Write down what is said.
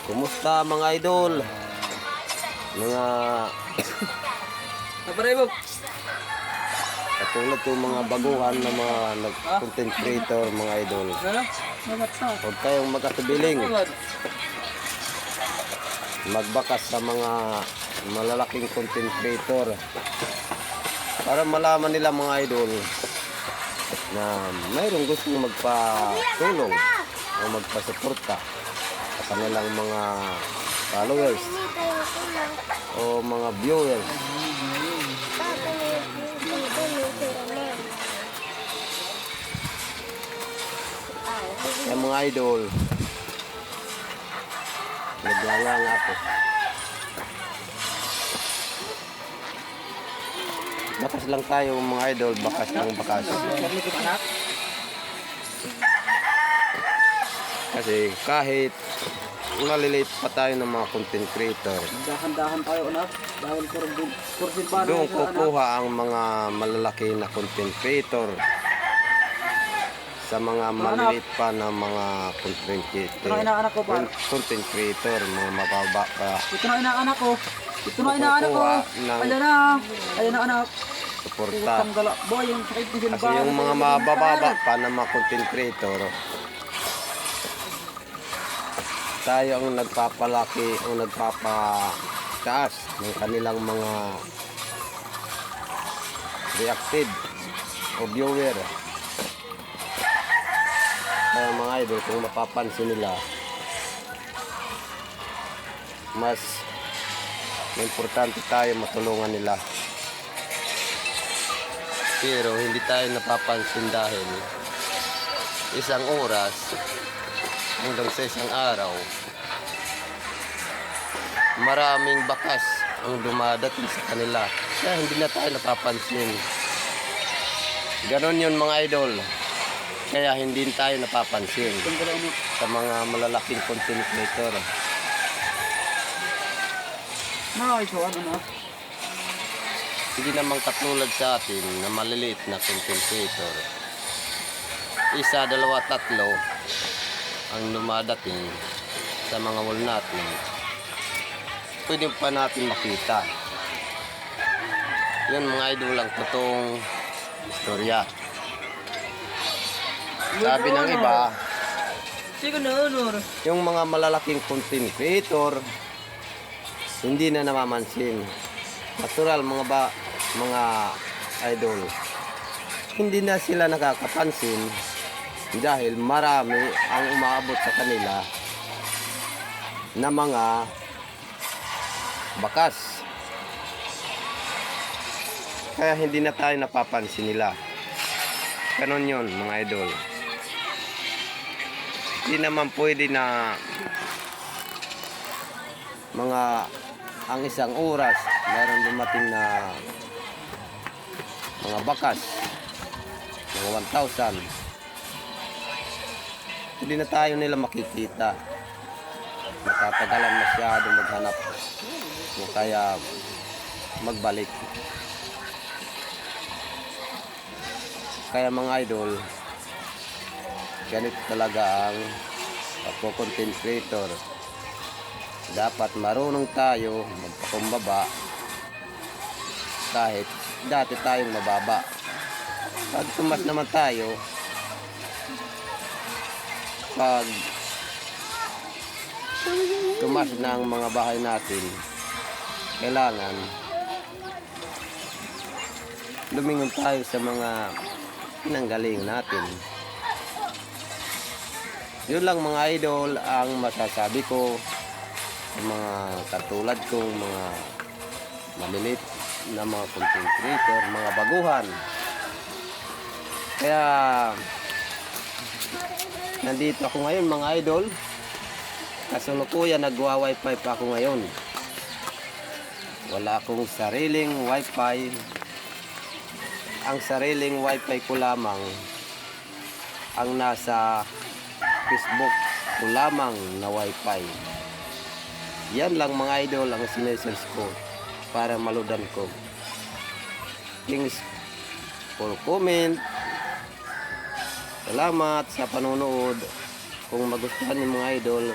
Kumusta mga idol? Mga katulad ko mga baguhan na mga content creator mga idol. Huwag kayong magkatubiling. Magbakas sa mga malalaking content creator para malaman nila mga idol na mayroong gustong magpatulong o magpasuporta sa kanilang mga followers o mga viewers. Kaya mga idol, naglalanga ako. Bakas lang tayo mga idol, bakas lang bakas. Kasi kahit maliliit pa tayo ng mga content creator, dahan-dahan tayo anak, dahil kursin doon kukuha ang mga malalaki na content creator sa mga maliliit pa na mga content creator. Content creator, mga mababa pa. Ito na inaanak ko. Ito na inaanak ko. Ayan na. Ayan na anak. Suporta. Boy, yung sakit din Kasi yung mga mabababa pa na mga content creator, tayo ang nagpapalaki, ang nagpapataas ng kanilang mga reactive o viewer. Kaya mga idol, kung mapapansin nila, mas importante tayo matulungan nila. Pero hindi tayo napapansin dahil isang oras hanggang sa isang araw, maraming bakas ang dumadating sa kanila. Kaya hindi na tayo napapansin. Ganon yun mga idol. Kaya hindi tayo napapansin sa mga malalaking content creator. Hindi naman katulad sa atin na maliliit na content creator. Isa, dalawa, tatlo ang lumadating sa mga wall natin. Pwede pa natin makita. Yun mga idol ang totoong istorya. Sabi ng iba, yung mga malalaking content creator hindi na namamansin. Natural mga idol, hindi na sila nakakapansin dahil marami ang umaabot sa kanila na mga bakas. Kaya hindi na tayo napapansin nila. Ganon yun mga idol. Hindi naman pwede na ang isang oras meron dumating na mga bakas, mga 1,000. Hindi na tayo nila makikita. Matatagalan masyado maghanap. Kaya magbalik. Kaya mga idol, ganito talaga ang content creator. Dapat marunong tayo magpakumbaba kahit dati tayong mababa. Pag tumas naman tayo, pag tumas na ang mga bahay natin, kailangan lumingon tayo sa mga pinanggaling natin. Yun lang mga idol ang masasabi ko sa mga katulad kong mga malilit na mga content creator, mga baguhan. Kaya nandito ako ngayon mga idol. Kasalukuyan nagwa-wifi pa ako ngayon. Wala akong sariling wifi. Ang sariling wifi ko lamang ang nasa Facebook ko lamang na wifi. Yan lang mga idol ang sinesearch ko para maludan ko. Thanks for comment. Salamat sa panonood. Kung magustuhan niyo mga idol,